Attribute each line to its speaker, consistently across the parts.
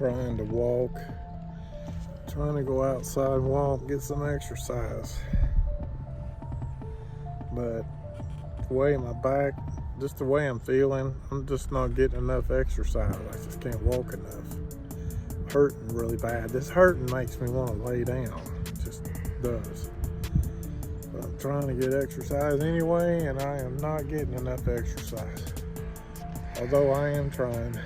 Speaker 1: trying to walk, trying to go outside and walk, get some exercise. But the way my back, just the way I'm feeling, I'm just not getting enough exercise. I just can't walk enough. I'm hurting really bad. This hurting makes me want to lay down. It just does. But I'm trying to get exercise anyway, and I am not getting enough exercise. Although I am trying.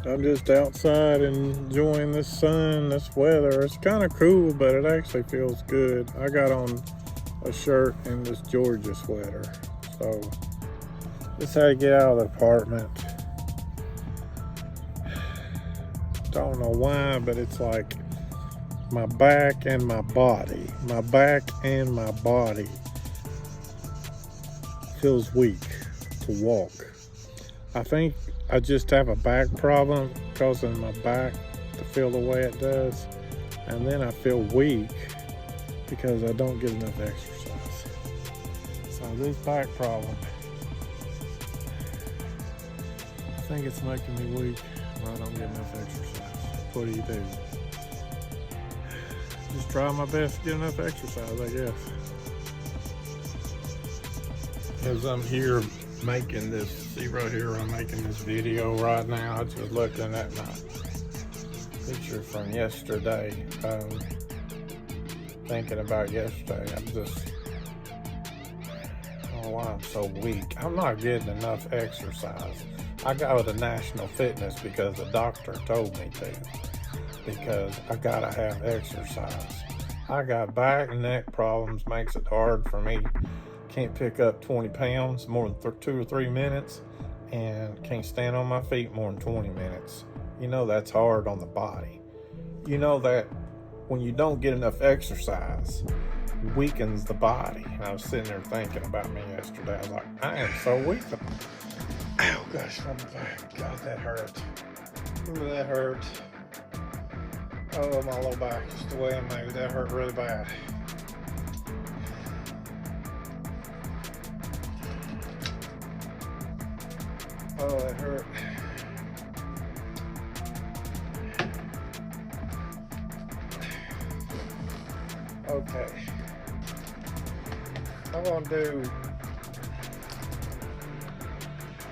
Speaker 1: I'm just outside enjoying this sun, this weather. It's kind of cool, but it actually feels good. I got on a shirt and this Georgia sweater. So this is how you get out of the apartment. Don't know why, but it's like my back and my body. My back and my body feels weak to walk. I think I just have a back problem causing my back to feel the way it does. And then I feel weak because I don't get enough exercise. So this back problem, I think it's making me weak when I don't get enough exercise. What do? Just try my best to get enough exercise, I guess. As I'm here making this, see right here, I'm making this video right now. I just looking at my picture from yesterday, thinking about yesterday. I'm just, oh, why I'm so weak. I'm not getting enough exercise. I go to National Fitness because the doctor told me to, because I gotta have exercise. I got back and neck problems, makes it hard for me. Can't pick up 20 pounds more than 2 or 3 minutes, and can't stand on my feet more than 20 minutes. You know that's hard on the body. You know that when you don't get enough exercise, it weakens the body. And I was sitting there thinking about me yesterday. I was like, I am so weak. Ow, gosh, my back. God, that hurt. That hurt. Oh, my low back, just the way I moved, that hurt really bad. Oh, that hurt. Okay. I'm gonna do,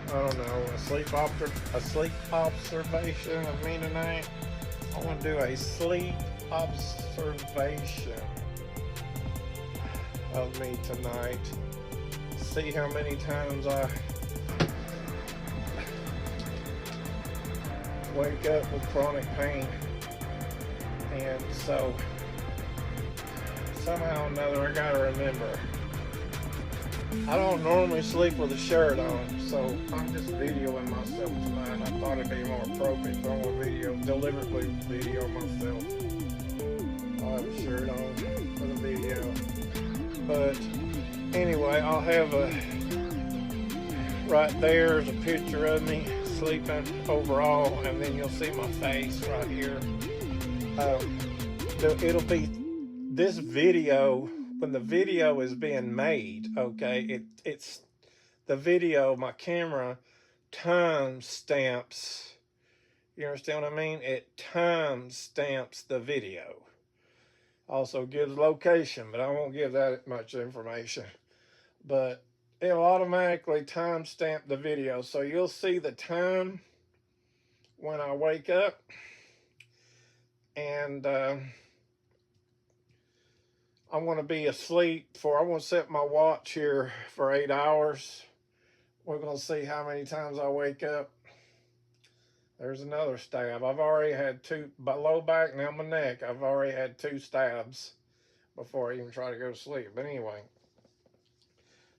Speaker 1: I don't know, a sleep observation of me tonight. I want to do a sleep observation of me tonight. See how many times I wake up with chronic pain, and so somehow or another I gotta remember, I don't normally sleep with a shirt on, so I'm just videoing myself tonight. I thought it'd be more appropriate if I want to deliberately video myself. I'll have a shirt on for the video, but anyway, I'll have right there's a picture of me sleeping overall, and then you'll see my face right here. It'll be this video when the video is being made. Okay, it's the video. My camera time stamps. You understand what I mean? It time stamps the video. Also gives location, but I won't give that much information. But it'll automatically timestamp the video, so you'll see the time when I wake up, and I want to be asleep I want to set my watch here for 8 hours. We're going to see how many times I wake up. There's another stab. I've already had 2, low back, now my neck. I've already had 2 stabs before I even try to go to sleep. But anyway,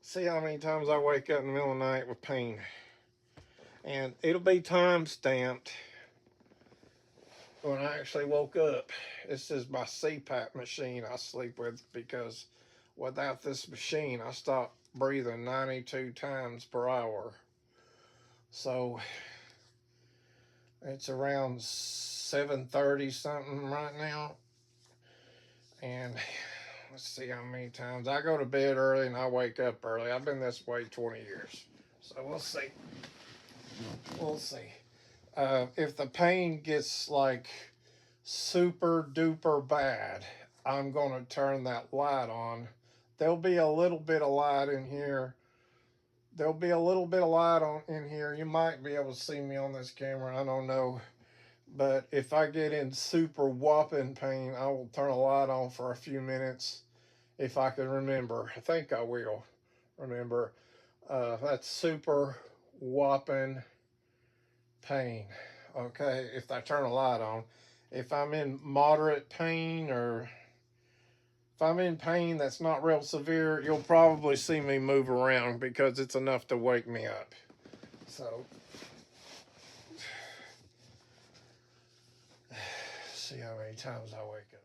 Speaker 1: See how many times I wake up in the middle of the night with pain. And it'll be time stamped when I actually woke up. This is my CPAP machine I sleep with, because without this machine, I stop breathing 92 times per hour. So it's around 7:30 something right now. And let's see how many times. I go to bed early and I wake up early. I've been this way 20 years. So we'll see. We'll see. If the pain gets like super duper bad, I'm going to turn that light on. There'll be a little bit of light in here. There'll be a little bit of light in here. You might be able to see me on this camera. I don't know. But if I get in super whopping pain, I will turn a light on for a few minutes if I can remember. I think I will remember. That's super whopping pain. Okay, if I turn a light on. If I'm in moderate pain, or if I'm in pain that's not real severe, you'll probably see me move around because it's enough to wake me up. So see how many times I wake up.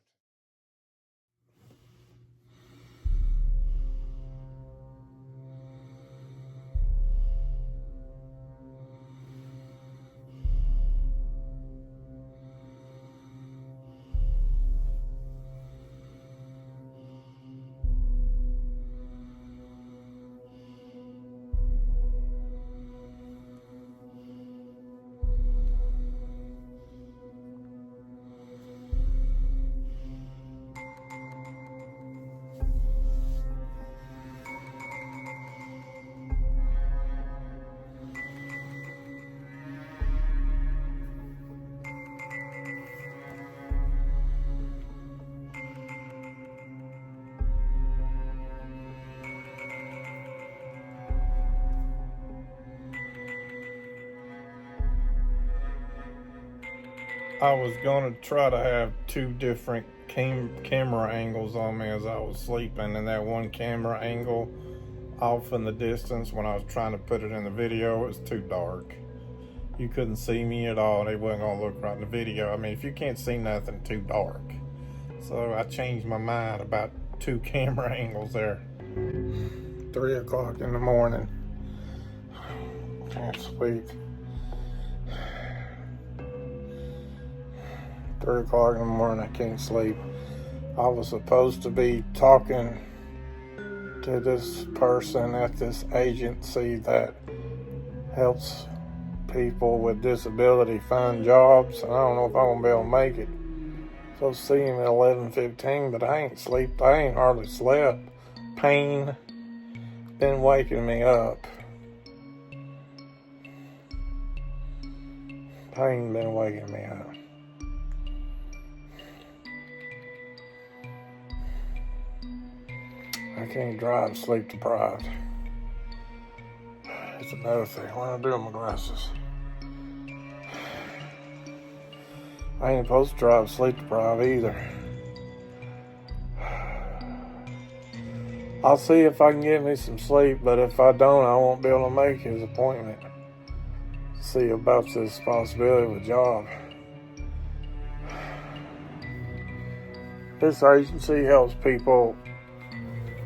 Speaker 1: I was going to try to have two different camera angles on me as I was sleeping, and that one camera angle off in the distance when I was trying to put it in the video, it was too dark. You couldn't see me at all, and it wasn't going to look right in the video. I mean, if you can't see nothing, too dark. So I changed my mind about two camera angles there. 3 o'clock in the morning. Can't sleep. 3 o'clock in the morning, I can't sleep. I was supposed to be talking to this person at this agency that helps people with disability find jobs, and I don't know if I'm gonna be able to make it. So see him at 11:15, but I ain't hardly slept. Pain been waking me up. Pain been waking me up. I can't drive sleep deprived. It's another thing. What do I do with my glasses? I ain't supposed to drive sleep deprived either. I'll see if I can get me some sleep, but if I don't, I won't be able to make his appointment. See about this possibility of a job. This agency helps people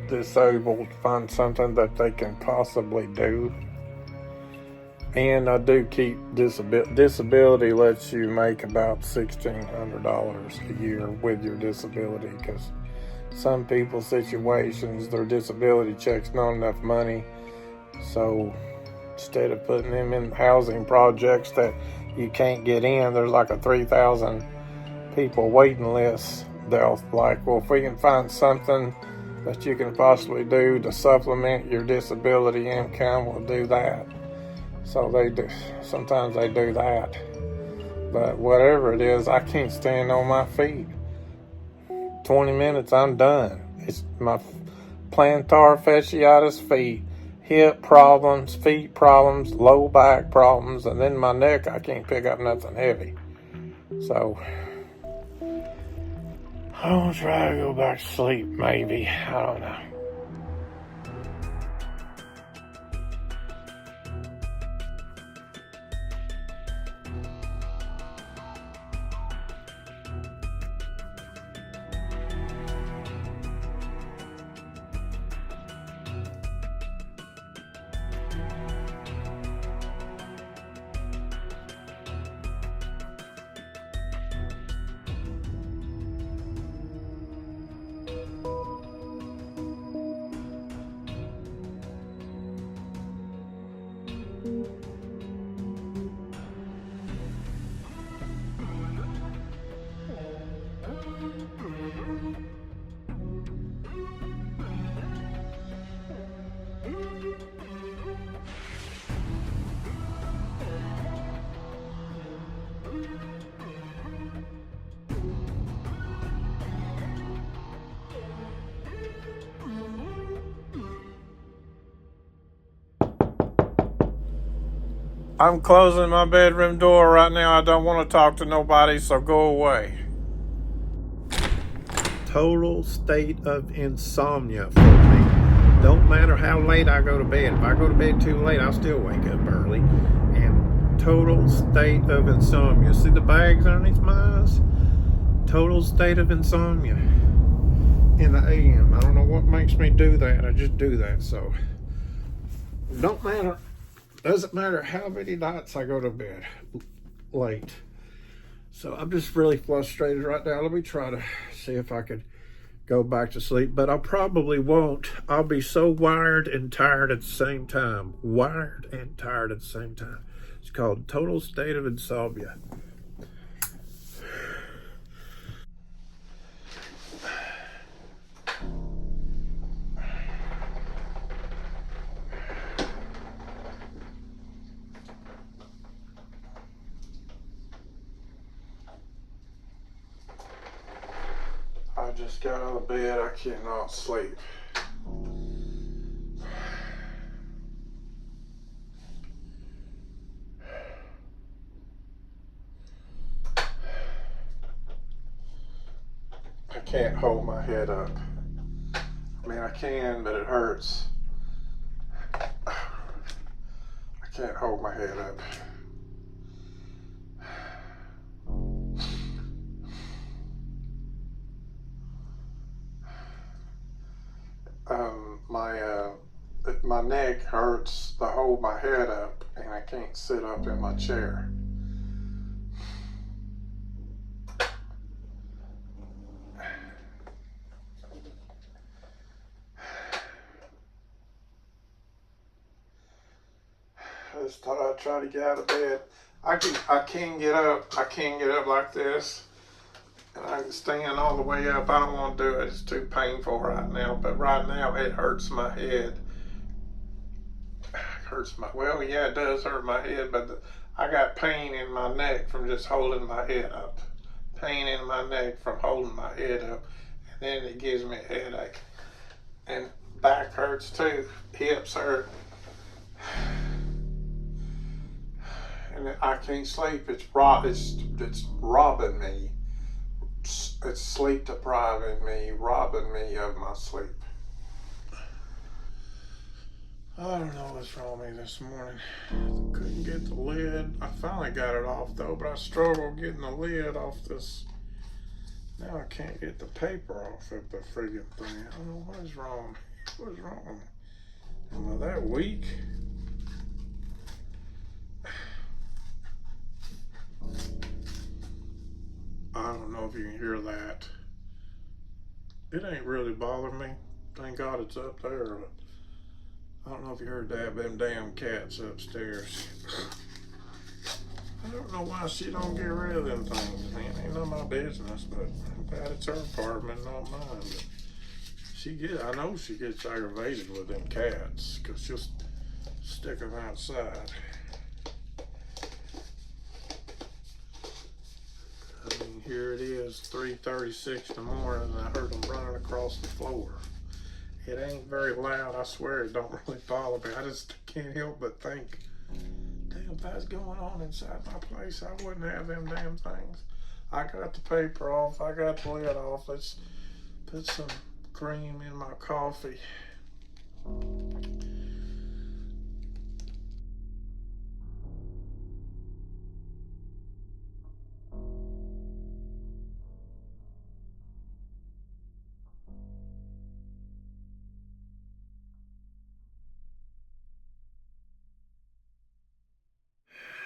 Speaker 1: disabled find something that they can possibly do. And I do keep disability lets you make about $1,600 a year with your disability, because some people's situations, their disability check's not enough money. So instead of putting them in housing projects that you can't get in, there's like a 3,000 people waiting list. They'll like, well, if we can find something that you can possibly do to supplement your disability income, we'll do that. So they do. Sometimes they do that. But whatever it is, I can't stand on my feet. 20 minutes, I'm done. It's my plantar fasciitis feet, hip problems, feet problems, low back problems, and then my neck, I can't pick up nothing heavy. So I'm gonna try to go back to sleep, maybe. I don't know. I'm closing my bedroom door right now. I don't want to talk to nobody, so go away. Total state of insomnia for me. Don't matter how late I go to bed. If I go to bed too late, I'll still wake up early. And total state of insomnia. See the bags underneath my eyes? Total state of insomnia in the AM. I don't know what makes me do that. I just do that. So don't matter. Doesn't matter how many nights I go to bed late. So I'm just really frustrated right now. Let me try to see if I could go back to sleep, but I probably won't. I'll be so wired and tired at the same time. Wired and tired at the same time. It's called total state of insomnia. I just got out of bed. I cannot sleep. I can't hold my head up. I mean, I can, but it hurts. I can't hold my head up. My neck hurts to hold my head up, and I can't sit up in my chair. I just thought I'd try to get out of bed. I can get up. I can get up like this, and I can stand all the way up. I don't want to do it. It's too painful right now. But right now it hurts my head. Well, yeah, it does hurt my head, but I got pain in my neck from just holding my head up. Pain in my neck from holding my head up, and then it gives me a headache. And back hurts too. Hips hurt. And I can't sleep. It's robbing me. It's sleep depriving me, robbing me of my sleep. I don't know what's wrong with me this morning. Couldn't get the lid. I finally got it off though, but I struggled getting the lid off this. Now I can't get the paper off of the friggin' thing. I don't know what is wrong. What is wrong with me? Am I that weak? I don't know if you can hear that. It ain't really bothering me. Thank God it's up there, but I don't know if you heard that, but them damn cats upstairs. I don't know why she don't get rid of them things, man. Ain't none of my business, but I'm glad it's her apartment, not mine. But I know she gets aggravated with them cats, because she'll stick them outside. I mean, here it is, 3:36 in the morning, and I heard them running across the floor. It ain't very loud, I swear it don't really bother me. I just can't help but think, damn, if that's going on inside my place, I wouldn't have them damn things. I got the paper off, I got the lid off. Let's put some cream in my coffee.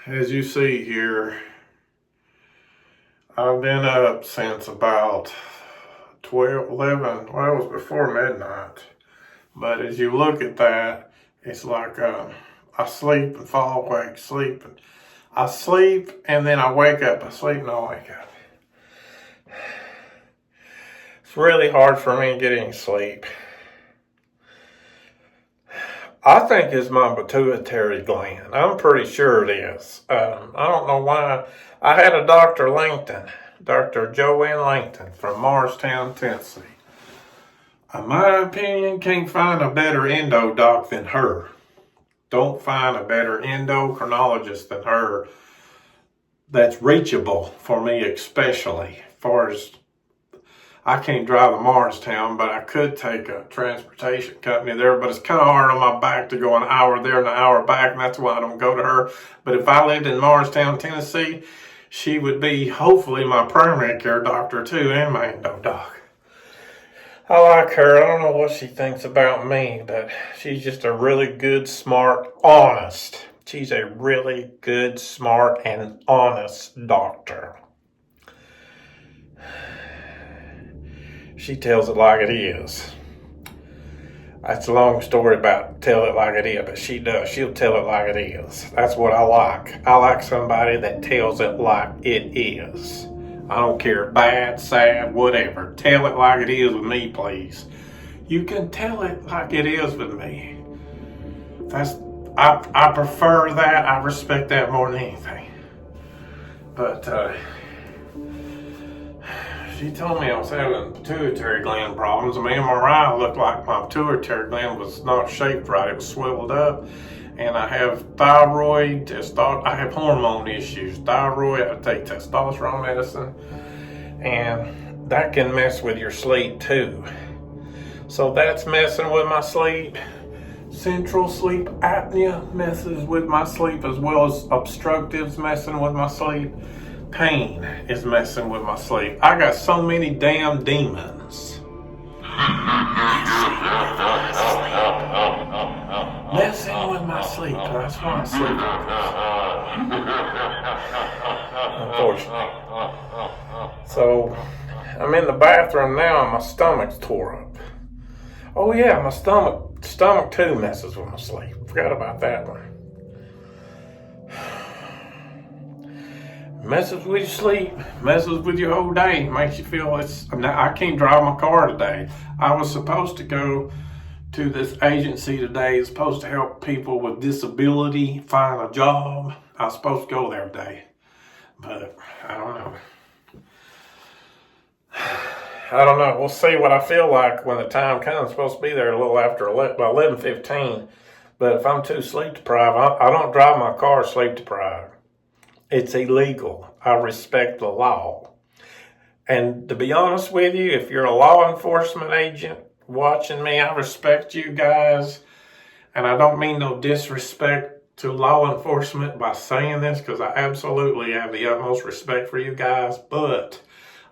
Speaker 1: As you see here, I've been up since about 12, 11, well, it was before midnight. But as you look at that, it's like I sleep and fall awake, sleep. And I sleep and then I wake up. I sleep and I wake up. It's really hard for me to get any sleep. I think it's my pituitary gland. I'm pretty sure it is. I don't know why. I had a Dr. Langton, Dr. Joanne Langton from Morristown, Tennessee. In my opinion, can't find a better endo doc than her. don't find a better endocrinologist than her that's reachable for me, especially. As far as I can't drive to Morristown, but I could take a transportation company there, but it's kind of hard on my back to go an hour there and an hour back, and that's why I don't go to her. But if I lived in Morristown, Tennessee, she would be hopefully my primary care doctor too, and my endo doc. I like her. I don't know what she thinks about me, but she's just a really good, smart, honest. She's a really good, smart, and honest doctor. She tells it like it is. That's a long story about tell it like it is, but she does. She'll tell it like it is. That's what I like. I like somebody that tells it like it is. I don't care, bad, sad, whatever. Tell it like it is with me, please. You can tell it like it is with me. I prefer that. I respect that more than anything. But she told me I was having pituitary gland problems. My MRI looked like my pituitary gland was not shaped right. It was swiveled up. And I have thyroid, I have hormone issues. Thyroid, I take testosterone medicine. And that can mess with your sleep too. So that's messing with my sleep. Central sleep apnea messes with my sleep, as well as obstructives messing with my sleep. Pain is messing with my sleep. I got so many damn demons messing with my sleep. That's why I sleep like this. Unfortunately. So I'm in the bathroom now and my stomach's tore up. Oh yeah, my stomach too messes with my sleep. Forgot about that one. Messes with your sleep, messes with your whole day, makes you feel I can't drive my car today. I was supposed to go to this agency today. It's supposed to help people with disability find a job. I was supposed to go there today, but I don't know. I don't know. We'll see what I feel like when the time comes. I'm supposed to be there a little after 11:15. But if I'm too sleep deprived, I don't drive my car sleep deprived. It's illegal. I respect the law. And to be honest with you, if you're a law enforcement agent watching me, I respect you guys. And I don't mean no disrespect to law enforcement by saying this, because I absolutely have the utmost respect for you guys. But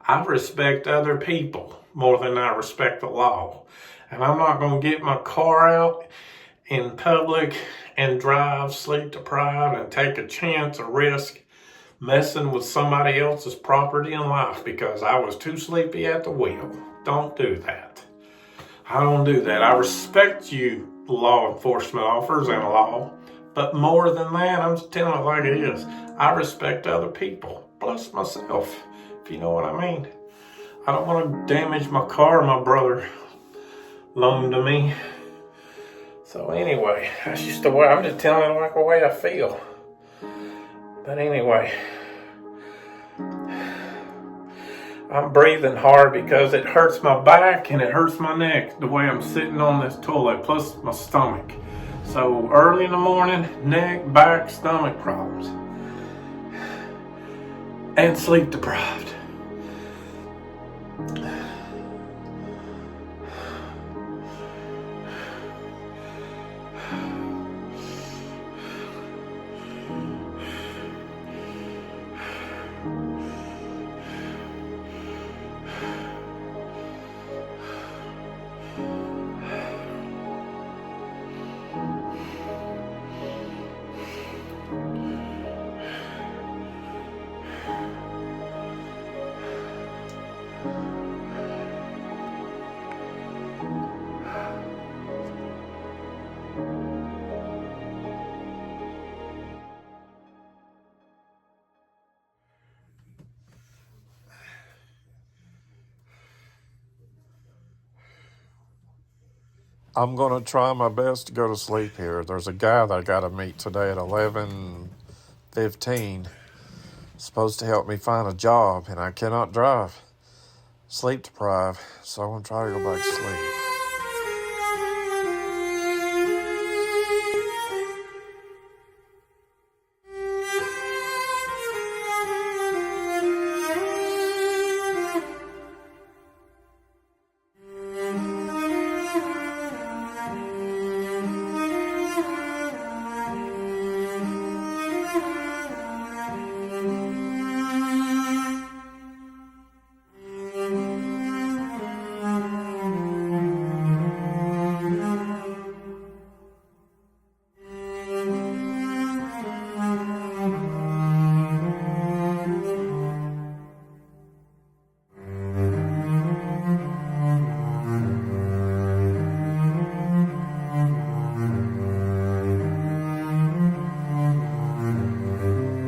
Speaker 1: I respect other people more than I respect the law. And I'm not going to get my car out in public and drive sleep deprived and take a chance, a risk, messing with somebody else's property and life because I was too sleepy at the wheel. Don't do that. I don't do that. I respect you, law enforcement officers and law, but more than that, I'm just telling it like it is. I respect other people, plus myself, if you know what I mean. I don't want to damage my car my brother loaned to me. So anyway, that's just the way, I'm just telling it like the way I feel. But anyway, I'm breathing hard because it hurts my back and it hurts my neck the way I'm sitting on this toilet, plus my stomach. So early in the morning, neck, back, stomach problems. And sleep deprived. I'm going to try my best to go to sleep here. There's a guy that I got to meet today at 11:15. Supposed to help me find a job, and I cannot drive. Sleep deprived, so I'm going to try to go back to sleep.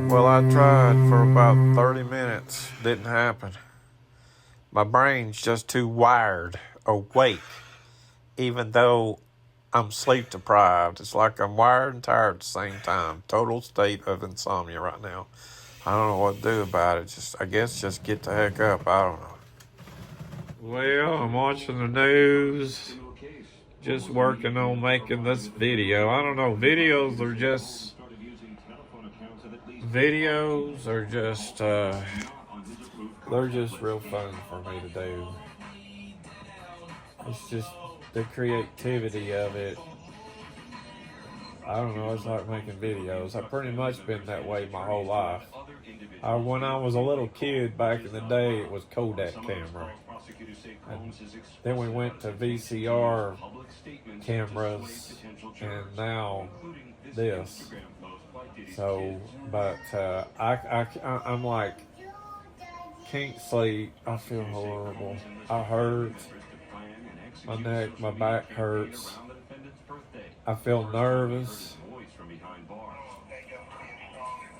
Speaker 1: Well, I tried for about 30 minutes. Didn't happen. My brain's just too wired awake, even though I'm sleep deprived. It's like I'm wired and tired at the same time. Total state of insomnia right now. I don't know what to do about it. I guess just get the heck up. I don't know. Well, I'm watching the news. Just working on making this video. I don't know. Videos are just they're just real fun for me to do. It's just the creativity of it. I don't know, it's like making videos. I've pretty much been that way my whole life. When I was a little kid back in the day, it was Kodak camera. And then we went to VCR cameras, and now this. So, but I'm like, can't sleep. I feel horrible. I hurt. My neck, my back hurts. I feel nervous.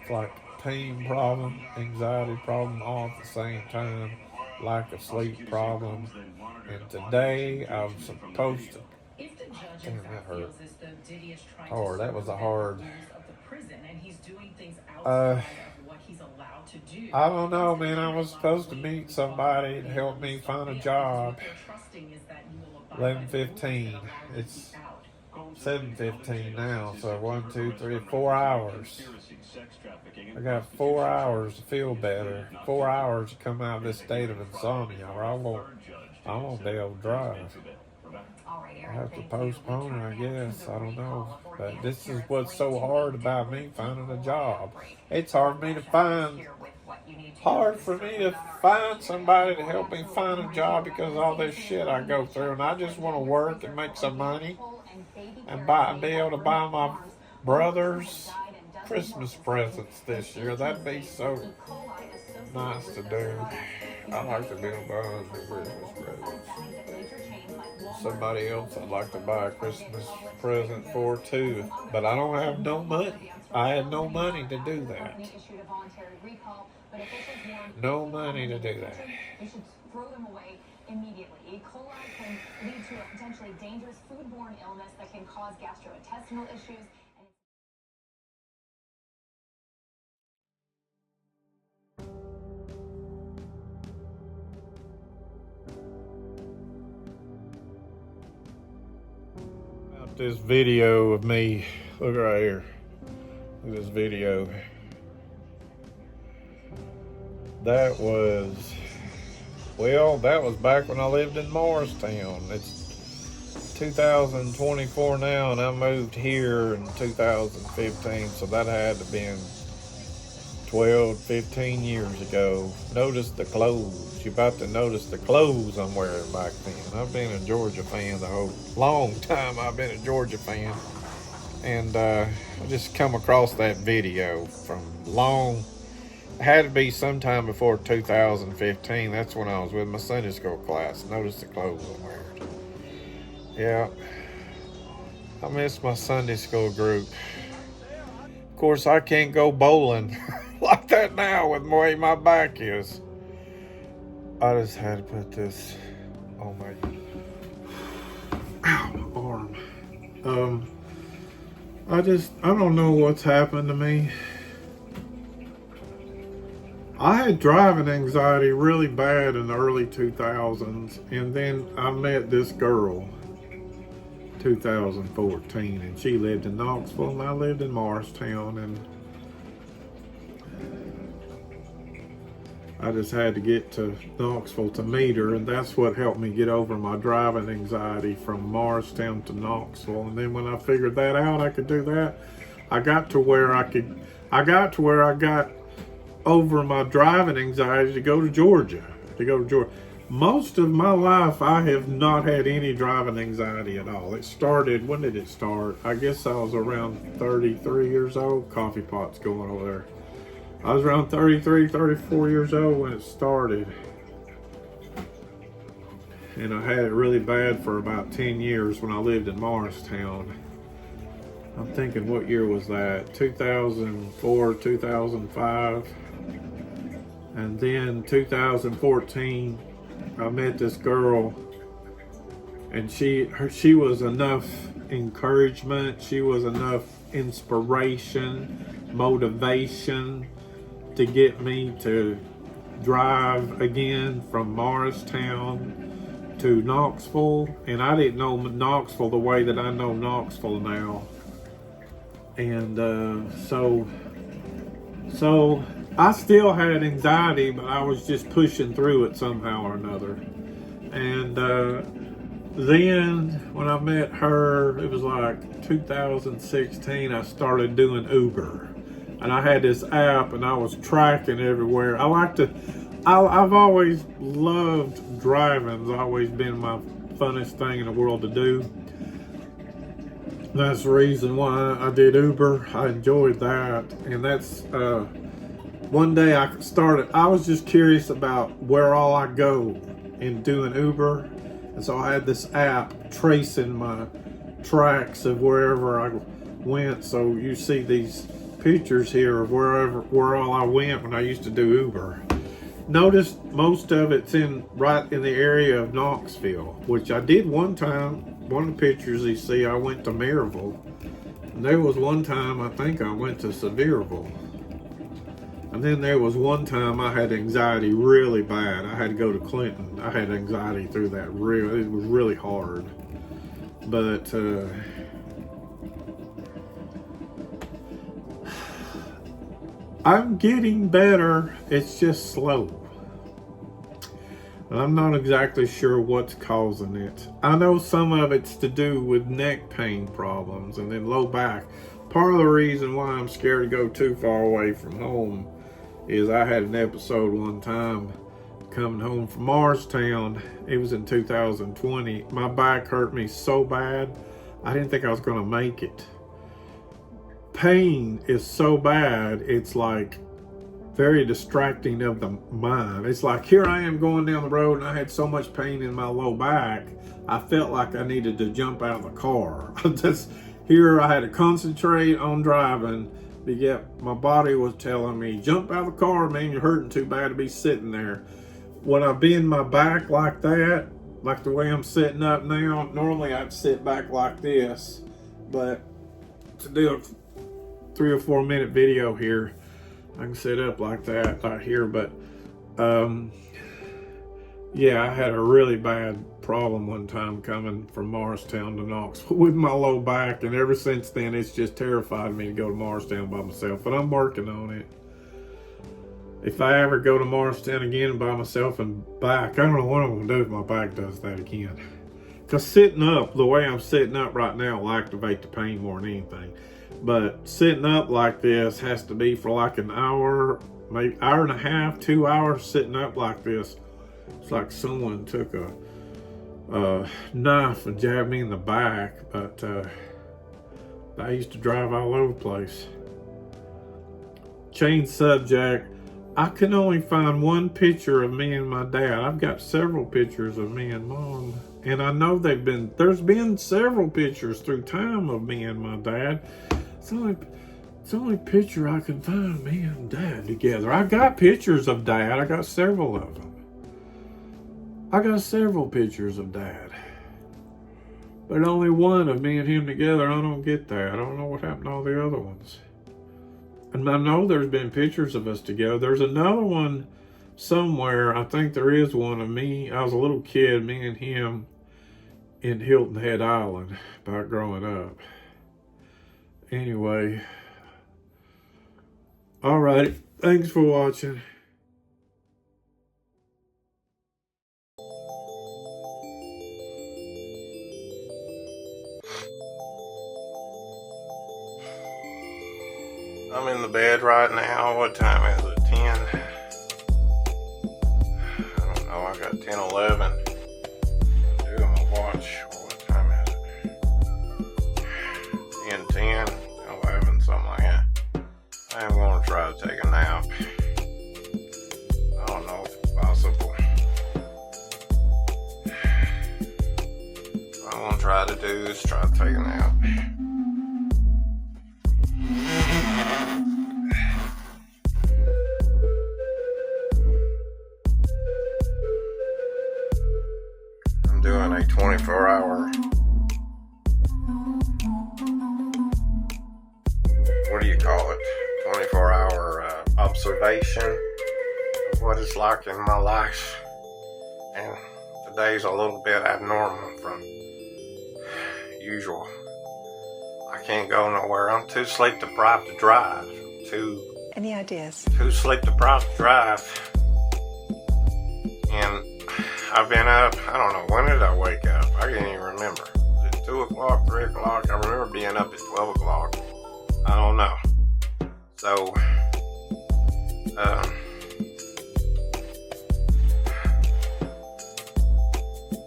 Speaker 1: It's like pain problem, anxiety problem all at the same time. Lack of sleep problem. And today I'm supposed to. Damn, that hurt. Hard. That was a hard. I don't know, man. I was supposed to meet somebody to help me find a job. 11:15. It's 7:15 now, so 1, 2, 3, 4 hours. I got 4 hours to feel better. 4 hours to come out of this state of insomnia, or I won't be able to drive. I have to postpone it, I guess. I don't know. But this is what's so hard about me finding a job. It's hard for me to find somebody to help me find a job because of all this shit I go through. And I just want to work and make some money and be able to buy my brother's Christmas presents this year. That'd be so nice to do. I like to be able to buy the Christmas presents. Somebody else I'd like to buy a Christmas present for too, but I don't have no money. I had no money to do that. No money to do that. You should throw them away immediately. E. coli can lead to a potentially dangerous foodborne illness that can cause gastrointestinal issues. This video of me, look right here. Look at this video. That was back when I lived in Morristown. It's 2024 now, and I moved here in 2015, so that had to have been 12, 15 years ago. Notice the clothes. You're about to notice the clothes I'm wearing back then. I've been a Georgia fan the whole long time. I've been a Georgia fan. And I just come across that video from it had to be sometime before 2015. That's when I was with my Sunday school class. Notice the clothes I'm wearing. Yeah. I miss my Sunday school group. Of course, I can't go bowling like that now with the way my back is. I just had to put this on my arm. I don't know what's happened to me. I had driving anxiety really bad in the early 2000s, and then I met this girl 2014, and she lived in Knoxville and I lived in Morristown, and I just had to get to Knoxville to meet her, and that's what helped me get over my driving anxiety from Morristown to Knoxville. And then when I figured that out, I could do that. I got to where I got over my driving anxiety to go to Georgia. Most of my life, I have not had any driving anxiety at all. It started, when did it start? I guess I was around 33 years old. Coffee pot's going over there. I was around 33, 34 years old when it started. And I had it really bad for about 10 years when I lived in Morristown. I'm thinking, what year was that? 2004, 2005. And then 2014, I met this girl, and she was enough encouragement, she was enough inspiration, motivation to get me to drive again from Morristown to Knoxville. And I didn't know Knoxville the way that I know Knoxville now. And so I still had anxiety, but I was just pushing through it somehow or another. And then when I met her, it was like 2016, I started doing Uber. And I had this app, and I was tracking everywhere. I've always loved driving. It's always been my funnest thing in the world to do. That's the reason why I did Uber. I enjoyed that. And that's, one day I was just curious about where all I go in doing Uber. And so I had this app tracing my tracks of wherever I went. So you see these pictures here of where all I went when I used to do Uber. Notice most of it's right in the area of Knoxville, which I did one time. One of the pictures you see, I went to Maryville. And there was one time I think I went to Sevierville. And then there was one time I had anxiety really bad. I had to go to Clinton. I had anxiety through that. It was really hard. But I'm getting better. It's just slow. I'm not exactly sure what's causing it. I know some of it's to do with neck pain problems and then low back. Part of the reason why I'm scared to go too far away from home is I had an episode one time coming home from Morristown. It was in 2020. My back hurt me so bad, I didn't think I was going to make it. Pain is so bad, it's like very distracting of the mind. It's like, here I am going down the road and I had so much pain in my low back, I felt like I needed to jump out of the car. Here I had to concentrate on driving, but yet my body was telling me, jump out of the car, man, you're hurting too bad to be sitting there. When I bend my back like that, like the way I'm sitting up now, normally I'd sit back like this, but to do a 3 or 4 minute video here, I can sit up like that right here. But yeah, I had a really bad problem one time coming from Morristown to Knoxville with my low back, and ever since then it's just terrified me to go to Morristown by myself, but I'm working on it. If I ever go to Morristown again by myself and back, I don't know what I'm going to do if my back does that again. Because sitting up, the way I'm sitting up right now will activate the pain more than anything. But sitting up like this has to be for like an hour, maybe hour and a half, 2 hours sitting up like this. It's like someone took a knife and jabbed me in the back. But I used to drive all over the place. Change subject. I can only find one picture of me and my dad. I've got several pictures of me and Mom. And I know there's been several pictures through time of me and my dad. It's the only picture I can find, me and Dad together. I got pictures of Dad. I got several of them. I got several pictures of Dad. But only one of me and him together. I don't get that. I don't know what happened to all the other ones. And I know there's been pictures of us together. There's another one somewhere. I think there is one of me. I was a little kid, me and him in Hilton Head Island about growing up. Anyway. All right. Thanks for watching. I'm in the bed right now. What time is it? 10? I don't know. I got 10:11. I'm gonna watch. What time is it? 10, 11, something like that. I'm gonna try to take a nap. I don't know if it's possible. What I'm gonna try to do is try to take a nap. what do you call it, 24-hour observation of what it's like in my life. And today's a little bit abnormal from usual. I can't go nowhere. I'm too sleep deprived to drive.
Speaker 2: Any ideas?
Speaker 1: Too sleep deprived to drive. And I've been up, I don't know, when did I wake up? I can't even remember. Was it 2 o'clock, 3 o'clock? I remember being up at 12 o'clock. I don't know. So,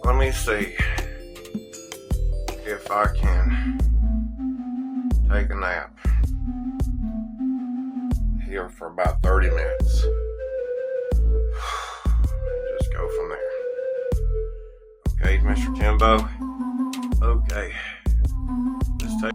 Speaker 1: let me see if I can take a nap here for about 30 minutes. Just go from there. Okay, Mr. Timbo. Okay. Just take.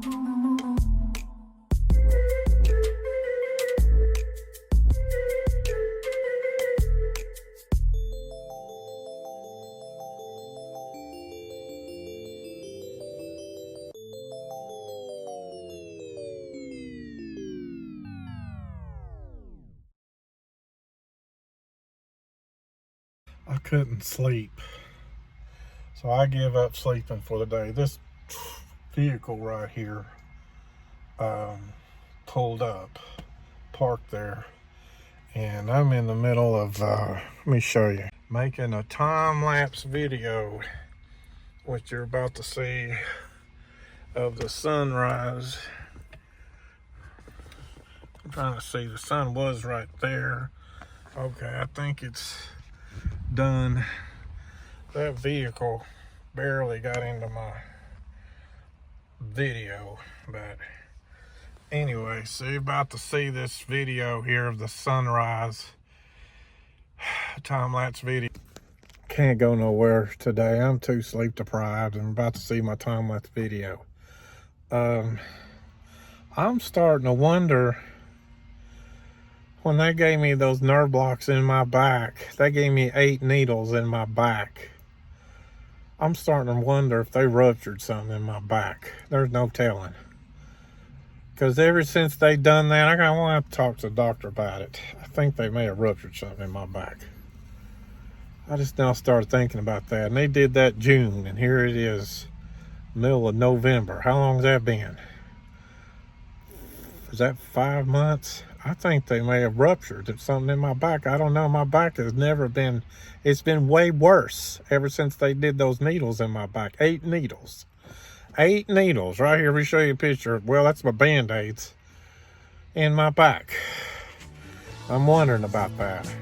Speaker 1: I couldn't sleep, so I give up sleeping for the day. This vehicle right here pulled up, parked there, and I'm in the middle of, let me show you, making a time-lapse video, which you're about to see, of the sunrise. I'm trying to see, the sun was right there. Okay, I think it's done. That vehicle barely got into my video, but anyway, so you're about to see this video here of the sunrise, time-lapse video. Can't go nowhere today. I'm too sleep deprived. I'm about to see my time-lapse video. I'm starting to wonder, when they gave me those nerve blocks in my back, they gave me 8 needles in my back. I'm starting to wonder if they ruptured something in my back. There's no telling. Because ever since they done that, I want to have to talk to the doctor about it. I think they may have ruptured something in my back. I just now started thinking about that. And they did that June, and here it is, middle of November. How long has that been? Is that 5 months? I think they may have ruptured something in my back. I don't know. My back has never been, it's been way worse ever since they did those needles in my back. 8 needles. 8 needles. Right here, let me show you a picture. Well, that's my Band-Aids in my back. I'm wondering about that.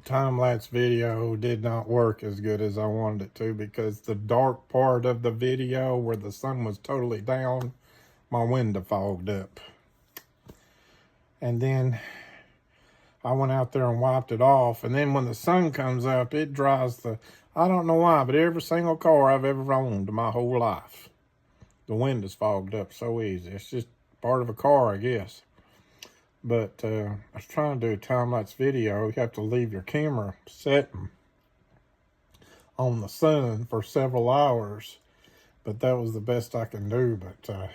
Speaker 1: Time-lapse video did not work as good as I wanted it to, because the dark part of the video where the sun was totally down, my window fogged up. And then I went out there and wiped it off, and then when the sun comes up, it dries the, I don't know why, but every single car I've ever owned my whole life, the window's fogged up so easy. It's just part of a car, I guess. But I was trying to do a time-lapse video. You have to leave your camera setting on the sun for several hours. But that was the best I can do. But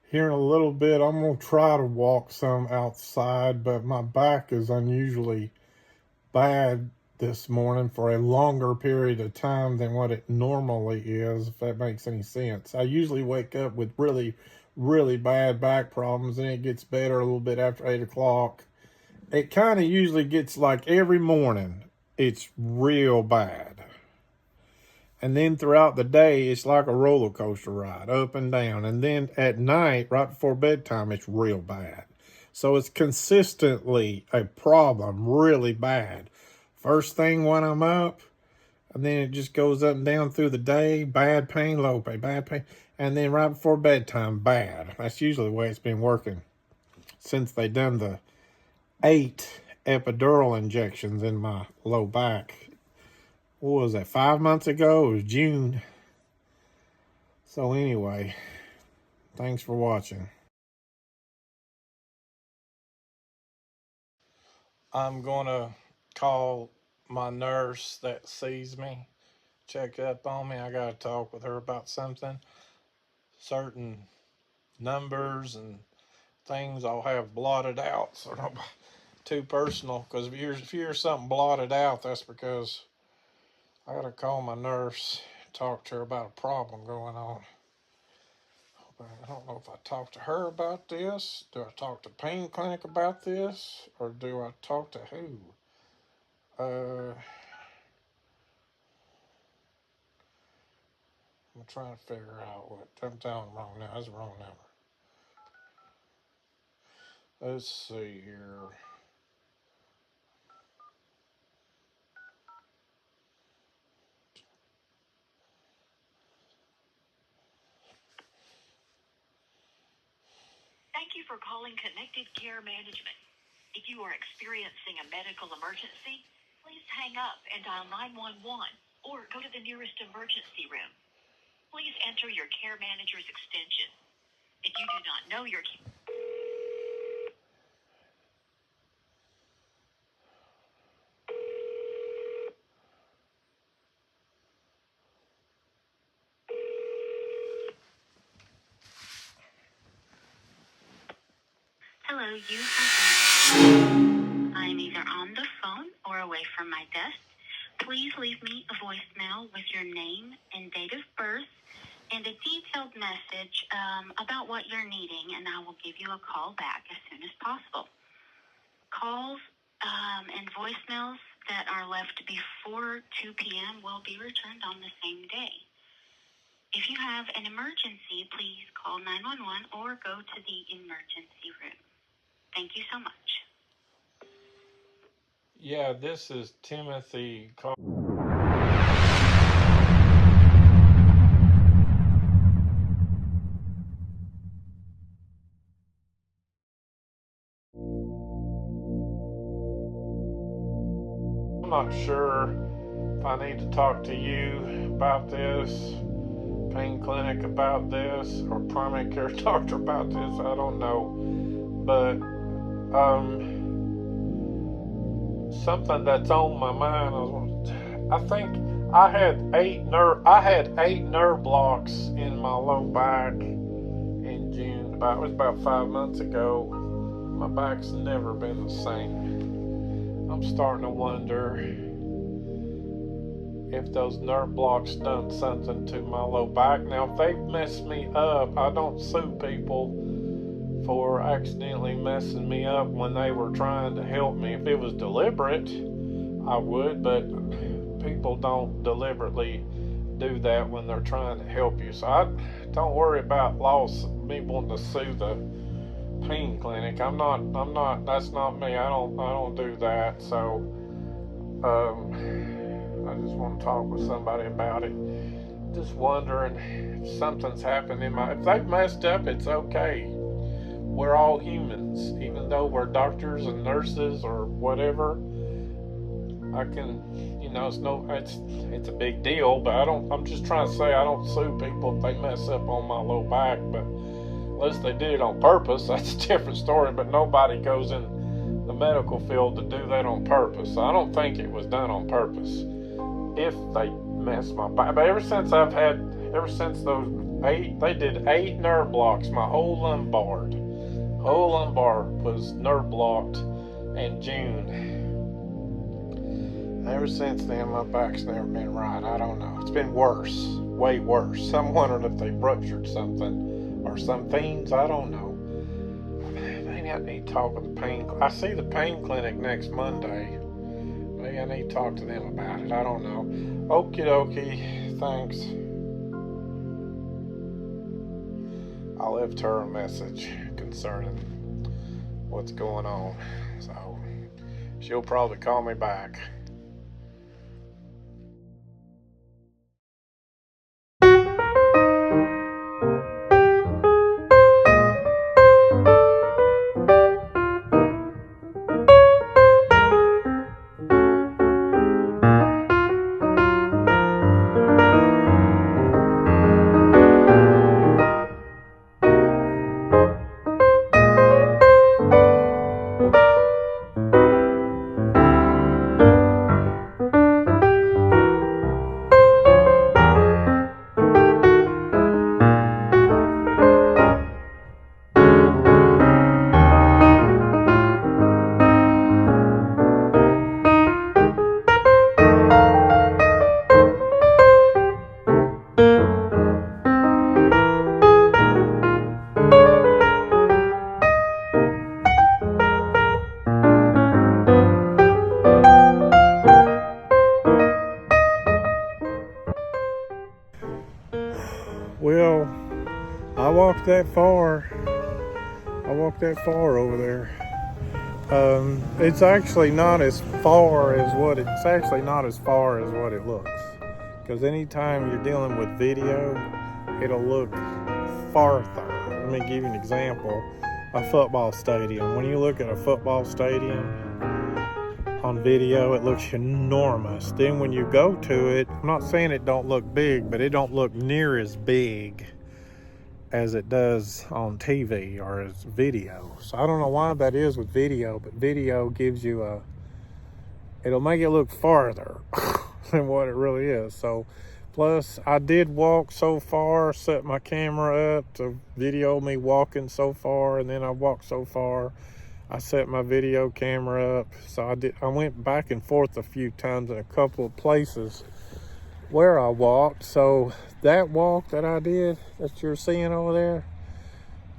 Speaker 1: Here in a little bit, I'm going to try to walk some outside, but my back is unusually bad this morning for a longer period of time than what it normally is, if that makes any sense. I usually wake up with really, really bad back problems, and it gets better a little bit after 8 o'clock. It kind of usually gets like every morning, it's real bad. And then throughout the day, it's like a roller coaster ride, up and down. And then at night, right before bedtime, it's real bad. So it's consistently a problem, really bad. First thing when I'm up, and then it just goes up and down through the day, bad pain, low pain, bad pain. And then right before bedtime, bad. That's usually the way it's been working since they done the 8 epidural injections in my low back. What was that, 5 months ago? It was June. So anyway, thanks for watching. I'm going to call my nurse that sees me, check up on me. I got to talk with her about something. Certain numbers and things I'll have blotted out, so don't be too personal. Because if you hear something blotted out, that's because I got to call my nurse, talk to her about a problem going on. I don't know if I talk to her about this. Do I talk to Pain Clinic about this? Or do I talk to who? I'm trying to figure out what. I'm telling the wrong number. That's the wrong number. Let's see here.
Speaker 3: Thank you for calling Connected Care Management. If you are experiencing a medical emergency, please hang up and dial 911 or go to the nearest emergency room. Please enter your care manager's extension. If you do not know your Hello, you have I'm either on the phone or away from my desk. Please leave me a voicemail with your name and date of birth and a detailed message about what you're needing, and I will give you a call back as soon as possible. Calls and voicemails that are left before 2 p.m. will be returned on the same day. If you have an emergency, please call 911 or go to the emergency room. Thank you so much.
Speaker 1: Yeah, this is Timothy. I'm not sure if I need to talk to you about this, Pain Clinic about this, or primary care doctor about this. I don't know. But something that's on my mind. I think I had 8 nerve blocks in my low back in June. It was about 5 months ago. My back's never been the same. I'm starting to wonder if those nerve blocks done something to my low back. Now, if they've messed me up, I don't sue people for accidentally messing me up when they were trying to help me. If it was deliberate, I would, but people don't deliberately do that when they're trying to help you. So I don't worry about me wanting to sue the Pain Clinic. I'm not, that's not me. I don't do that. So, I just want to talk with somebody about it. Just wondering if something's happened if they've messed up, it's okay. We're all humans, even though we're doctors and nurses or whatever. I can, it's a big deal, but I'm just trying to say I don't sue people if they mess up on my low back, but unless they did it on purpose, that's a different story. But nobody goes in the medical field to do that on purpose. So I don't think it was done on purpose. If they mess my back, but ever since those They did 8 nerve blocks. My whole lumbar was nerve blocked in June. Ever since then, my back's never been right. I don't know. It's been worse, way worse. I'm wondering if they ruptured something or some things. I don't know. Maybe I need to talk with the pain. I see the pain clinic next Monday. Maybe I need to talk to them about it. I don't know. Okie dokie. Thanks. I left her a message concerning what's going on. So she'll probably call me back. Well, I walked that far over there. It's actually not as far as what it looks. Because anytime you're dealing with video, it'll look farther. Let me give you an example. A football stadium. When you look at a football stadium on video, it looks enormous. Then when you go to it, I'm not saying it don't look big, but it don't look near as big as it does on TV or as video. So I don't know why that is with video, but video gives you it'll make it look farther than what it really is. So plus I did walk so far, set my camera up to video me walking so far, and then I walked so far. I set my video camera up. So I went back and forth a few times in a couple of places where I walked. So that walk that I did that you're seeing over there,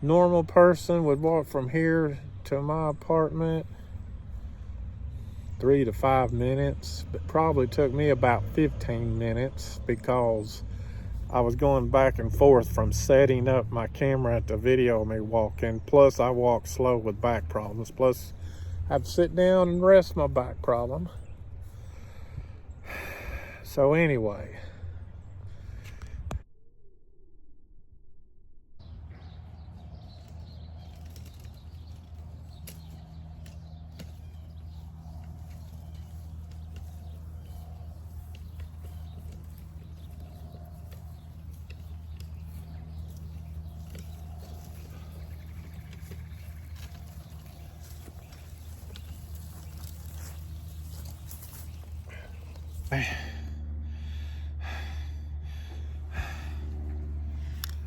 Speaker 1: normal person would walk from here to my apartment 3 to 5 minutes, but probably took me about 15 minutes because I was going back and forth from setting up my camera to video me walking. Plus I walk slow with back problems. Plus I have to sit down and rest my back problem. So anyway.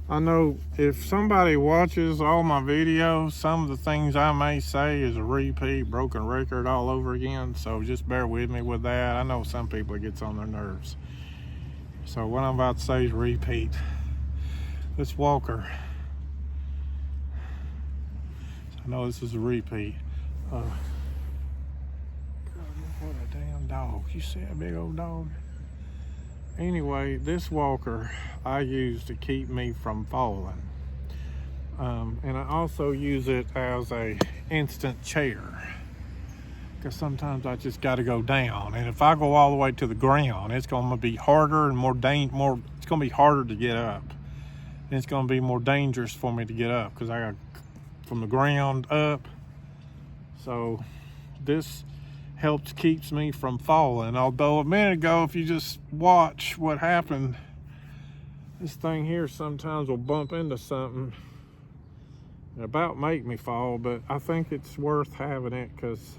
Speaker 1: I know if somebody watches all my videos, some of the things I may say is a repeat, broken record all over again. So just bear with me with that. I know some people it gets on their nerves. So what I'm about to say is repeat. This walker, I know this is a repeat. God, what a damn dog. You see a big old dog? Anyway, this walker I use to keep me from falling. And I also use it as a instant chair. Because sometimes I just got to go down. And if I go all the way to the ground, it's going to be harder and more, it's going to be harder to get up. And it's going to be more dangerous for me to get up because I got from the ground up. So this keeps me from falling. Although a minute ago, if you just watch what happened, this thing here sometimes will bump into something and about make me fall, but I think it's worth having it because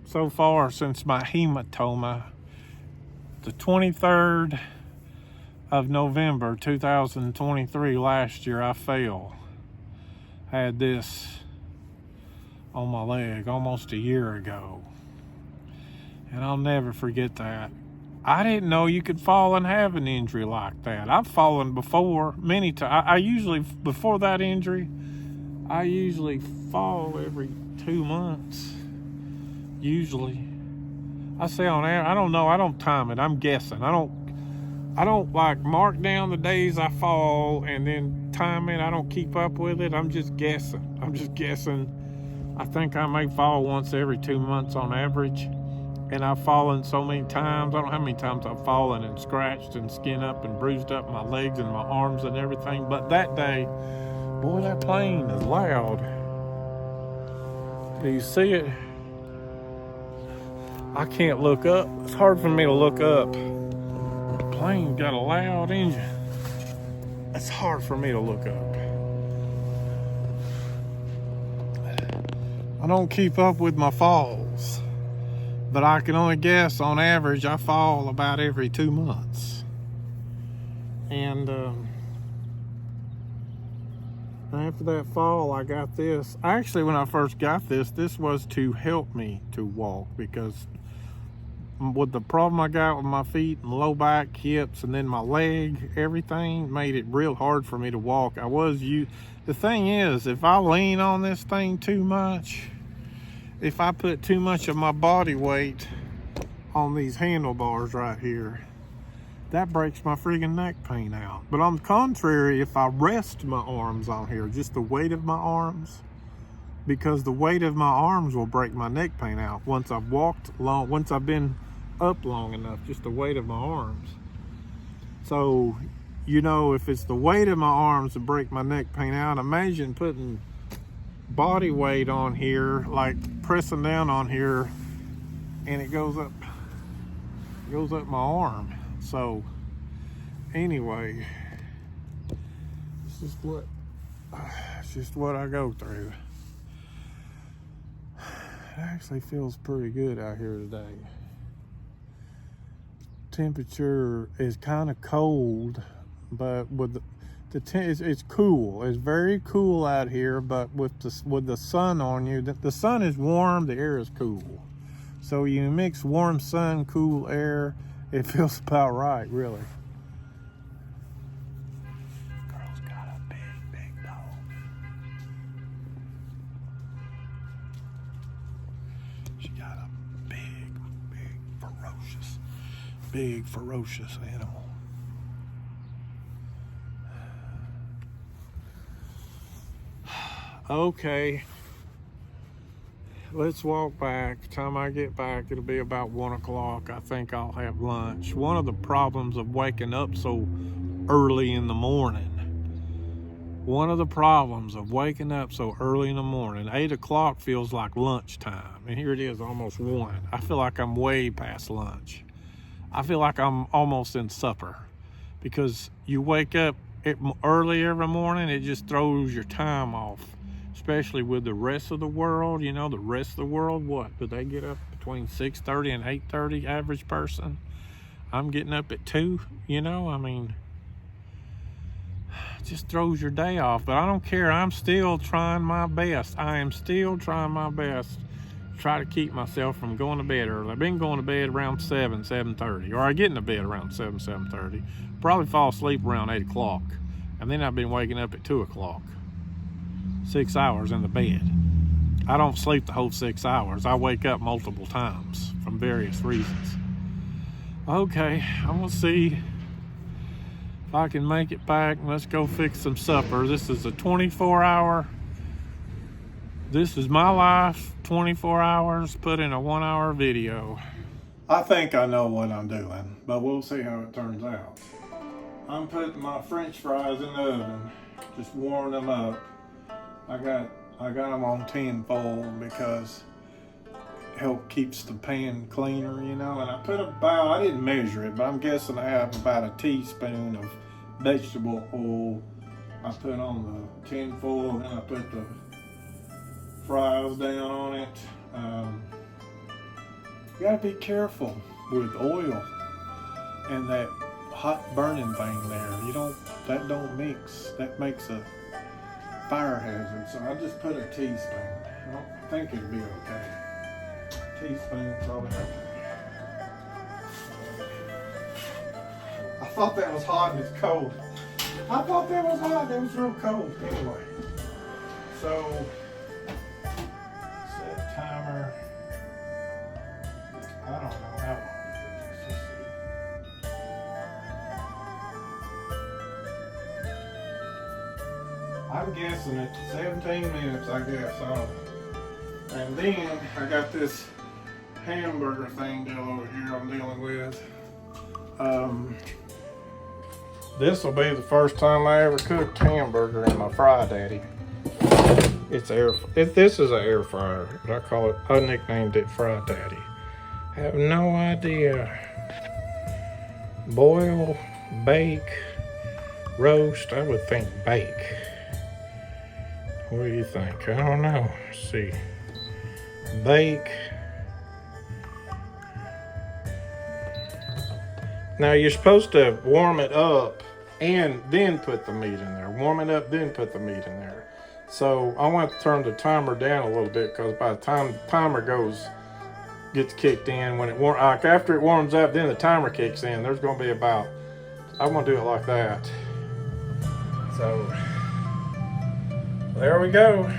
Speaker 1: so far since my hematoma, the 23rd of November 2023 last year, I fell. Had this on my leg almost a year ago. And I'll never forget that. I didn't know you could fall and have an injury like that. I've fallen before many times. I usually, before that injury, I usually fall every 2 months. Usually. I say on air, I don't know, I don't time it. I'm guessing. I don't like mark down the days I fall and then time it. I don't keep up with it. I'm just guessing. I think I may fall once every 2 months on average. And I've fallen so many times. I don't know how many times I've fallen and scratched and skinned up and bruised up my legs and my arms and everything. But that day, boy, that plane is loud. Do you see it? I can't look up. It's hard for me to look up. The plane got a loud engine. It's hard for me to look up. I don't keep up with my falls. But I can only guess, on average, I fall about every 2 months. And after that fall, I got this. Actually, when I first got this was to help me to walk, because with the problem I got with my feet and low back, hips, and then my leg, everything made it real hard for me to walk. The thing is, if I lean on this thing too much, if I put too much of my body weight on these handlebars right here, that breaks my friggin' neck pain out. But on the contrary, if I rest my arms on here, just the weight of my arms, because the weight of my arms will break my neck pain out once I've walked long, once I've been up long enough, just the weight of my arms. So, you know, if it's the weight of my arms to break my neck pain out, imagine putting body weight on here, like pressing down on here, and it goes up my arm. So anyway, it's just what I go through. It actually feels pretty good out here today. Temperature is kind of cold, but with it's cool. It's very cool out here, but with the sun on you, the sun is warm, the air is cool. So you mix warm sun, cool air, it feels about right, really. Girl's got a big dog. She got a big ferocious animal. Okay, let's walk back. Time I get back, it'll be about 1 o'clock. I think I'll have lunch. One of the problems of waking up so early in the morning, 8 o'clock feels like lunchtime. And here it is, almost 1. I feel like I'm way past lunch. I feel like I'm almost in supper, because you wake up early every morning, it just throws your time off. Especially with the rest of the world, you know, the rest of the world, what? Do they get up between 6:30 and 8:30, average person? I'm getting up at 2, you know, I mean, it just throws your day off. But I don't care, I'm still trying my best. I am still trying my best to try to keep myself from going to bed early. I've been going to bed around 7:30, or I get into bed around 7:30. Probably fall asleep around 8 o'clock. And then I've been waking up at 2 o'clock. 6 hours in the bed. I don't sleep the whole 6 hours. I wake up multiple times from various reasons. Okay, I'm gonna see if I can make it back. Let's go fix some supper. This is a 24-hour. This is my life, 24 hours, put in a 1-hour video. I think I know what I'm doing, but we'll see how it turns out. I'm putting my French fries in the oven, just warming them up. I got them on tin foil because help keeps the pan cleaner, you know. And I put I didn't measure it, but I'm guessing I have about a teaspoon of vegetable oil. I put on the tin foil, and I put the fries down on it. You gotta be careful with oil and that hot burning thing there. That don't mix. That makes a fire hazard. So I just put a teaspoon. I think it'll be okay. Teaspoon's all I have to do. I thought that was hot and it's cold. I thought that was hot. That was real cold. Anyway, so set timer. I don't know how long it is. I'm guessing it 17 minutes, I guess. And then I got this hamburger thing deal over here I'm dealing with. This will be the first time I ever cooked hamburger in my Fry Daddy. This is an air fryer, but I nicknamed it Fry Daddy. I have no idea. Boil, bake, roast. I would think bake. What do you think? I don't know. Let's see. Bake. Now you're supposed to warm it up and then put the meat in there. Warm it up, then put the meat in there. So I want to turn the timer down a little bit because by the time the timer gets kicked in, after it warms up, then the timer kicks in. There's going to be about, I want to do it like that. So there we go.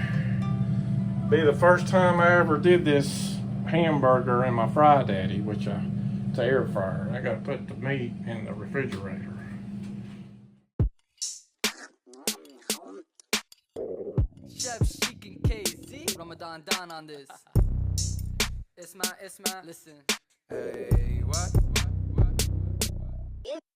Speaker 1: Be the first time I ever did this hamburger in my Fry Daddy, which it's an air fryer. I got to put the meat in the refrigerator.
Speaker 4: Chef Sheik and KZ, Ramadan Don on this. Isma, listen. Hey, what?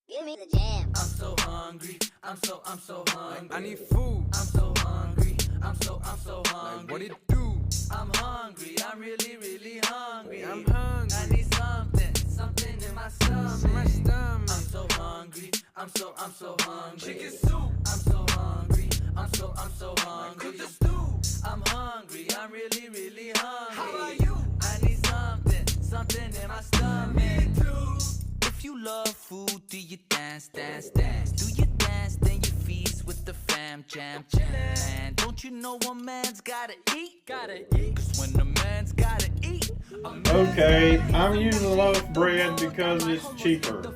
Speaker 5: Give me the jam.
Speaker 4: I'm so hungry. I'm so hungry. I need food. I'm so hungry. I'm so hungry. Like, what it do? I'm hungry. I'm really hungry. I'm hungry. I need something in my stomach. I'm so hungry. I'm so hungry. Chicken soup. I'm so hungry. I'm so hungry. Cook the stew. I'm hungry. I'm really hungry. How about you? I need something in my stomach. Me too. If you love food, do you dance? Do you dance, then you feast with the fam, jam. Man, don't you know a man's gotta eat? Cause when a man's gotta eat.
Speaker 1: Okay, I'm using loaf bread because it's cheaper.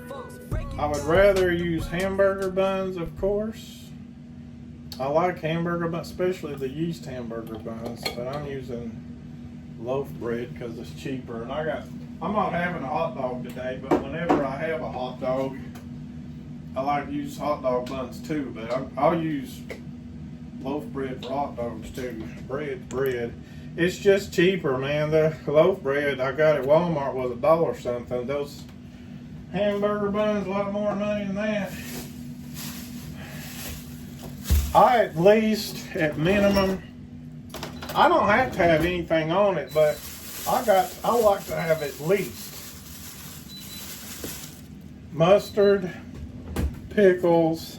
Speaker 1: I would rather use hamburger buns, of course. I like hamburger buns, especially the yeast hamburger buns, but I'm using loaf bread because it's cheaper. And I'm not having a hot dog today, but whenever I have a hot dog, I like to use hot dog buns too, but I'll use loaf bread for hot dogs too. Bread. It's just cheaper, man. The loaf bread I got at Walmart was $1 something. Those hamburger buns, a lot more money than that. At minimum, I don't have to have anything on it, but I like to have at least mustard, pickles.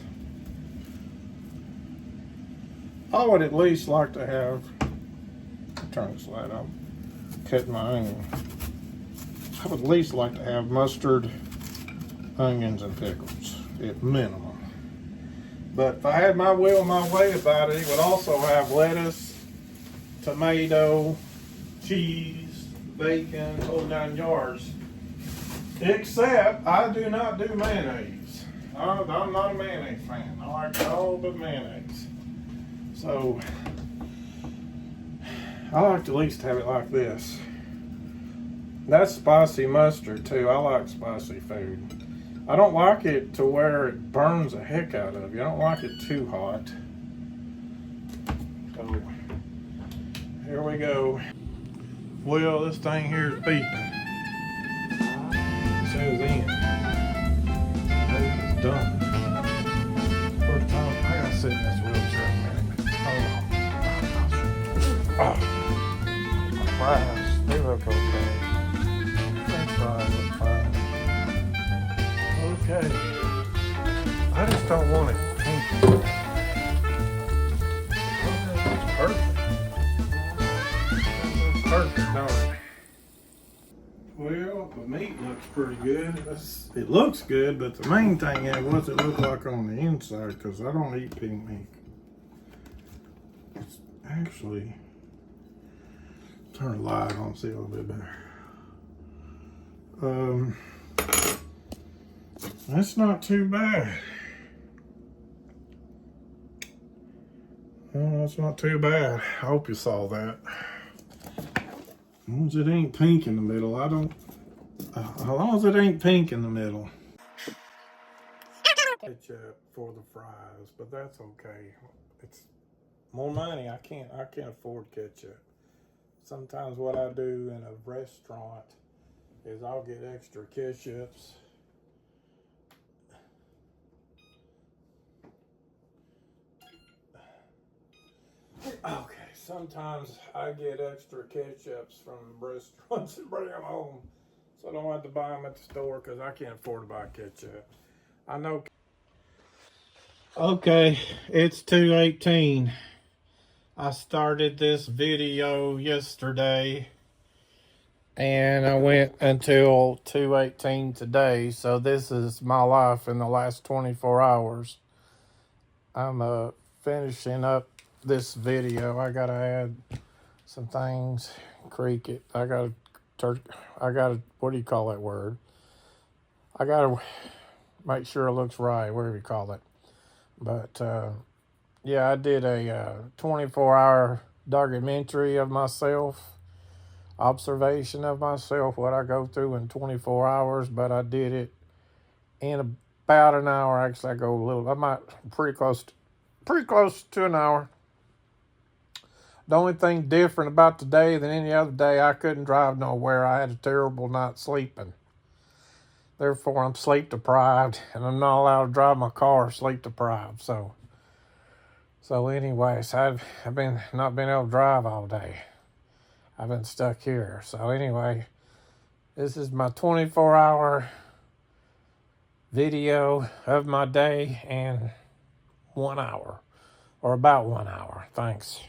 Speaker 1: I would at least like to have, turn this light on, cut my onion. I would at least like to have mustard, onions, and pickles at minimum. But if I had my will, my way about it, it would also have lettuce, tomato, cheese, bacon, whole 9 yards. Except I do not do mayonnaise. I'm not a mayonnaise fan. I like all but mayonnaise. So I like to at least have it like this. That's spicy mustard too. I like spicy food. I don't like it to where it burns the heck out of you. I don't like it too hot. So here we go. Well, this thing here is beeping. It says in. It's done. First time I gotta sit in this wheelchair a minute. Hold on. Oh. My fries, they look okay. French fries look fine. Okay. I just don't want it pink. It's perfect. It's perfect, don't it? Well, put meat looks pretty good. It looks good, but the main thing is what's it look like on the inside, because I don't eat pink meat. It's actually, turn the light on, see a little bit better. That's not too bad. Well, that's not too bad. I hope you saw that. As long as it ain't pink in the middle, as long as it ain't pink in the middle. Ketchup for the fries, but that's okay. It's more money. I can't afford ketchup. Sometimes what I do in a restaurant is I'll get extra ketchups. Okay, sometimes I get extra ketchups from restaurants and bring them home, so I don't have to buy them at the store because I can't afford to buy ketchup. I know. Okay, it's 2:18. I started this video yesterday and I went until 2:18 today, so this is my life in the last 24 hours. I'm finishing up this video. I gotta add some things. Creak it. I gotta, what do you call that word? I gotta make sure it looks right, whatever you call it. But yeah, I did a 24-hour documentary of myself, observation of myself, what I go through in 24 hours, but I did it in about an hour. Actually, pretty close to an hour. The only thing different about today than any other day, I couldn't drive nowhere. I had a terrible night sleeping. Therefore, I'm sleep deprived, and I'm not allowed to drive my car sleep deprived. So anyways, I've been not been able to drive all day. I've been stuck here. So anyway, this is my 24-hour video of my day in 1 hour, or about 1 hour. Thanks.